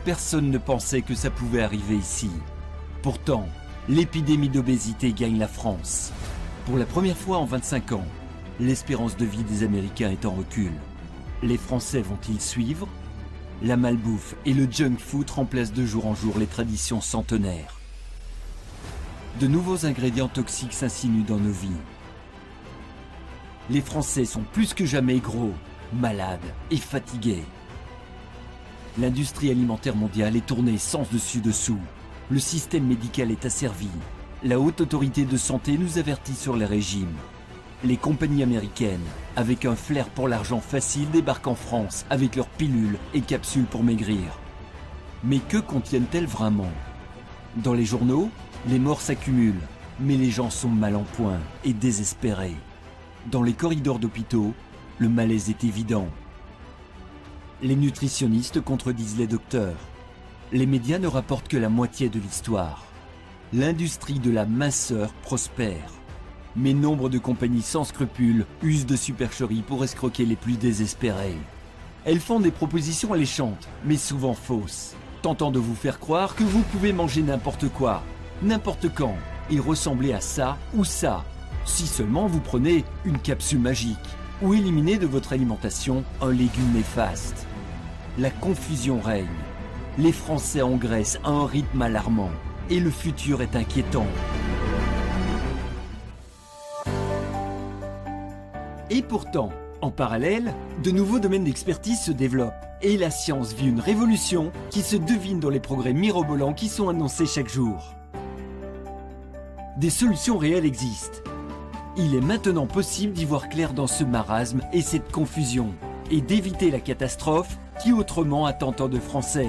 personne ne pensait que ça pouvait arriver ici. Pourtant, l'épidémie d'obésité gagne la France. Pour la première fois en 25 ans, l'espérance de vie des Américains est en recul. Les Français vont-ils suivre? La malbouffe et le junk food remplacent de jour en jour les traditions centenaires. De nouveaux ingrédients toxiques s'insinuent dans nos vies. Les Français sont plus que jamais gros, malades et fatigués. L'industrie alimentaire mondiale est tournée sans dessus-dessous. Le système médical est asservi. La haute autorité de santé nous avertit sur les régimes. Les compagnies américaines, avec un flair pour l'argent facile, débarquent en France avec leurs pilules et capsules pour maigrir. Mais que contiennent-elles vraiment? Dans les journaux, les morts s'accumulent, mais les gens sont mal en point et désespérés. Dans les corridors d'hôpitaux, le malaise est évident. Les nutritionnistes contredisent les docteurs. Les médias ne rapportent que la moitié de l'histoire. L'industrie de la minceur prospère. Mais nombre de compagnies sans scrupules usent de supercheries pour escroquer les plus désespérés. Elles font des propositions alléchantes, mais souvent fausses, tentant de vous faire croire que vous pouvez manger n'importe quoi, n'importe quand, et ressembler à ça ou ça, si seulement vous prenez une capsule magique, ou éliminez de votre alimentation un légume néfaste. La confusion règne. Les Français engraissent à un rythme alarmant, et le futur est inquiétant. Et pourtant, en parallèle, de nouveaux domaines d'expertise se développent, et la science vit une révolution qui se devine dans les progrès mirobolants qui sont annoncés chaque jour. Des solutions réelles existent. Il est maintenant possible d'y voir clair dans ce marasme et cette confusion, et d'éviter la catastrophe qui autrement attend tant de Français.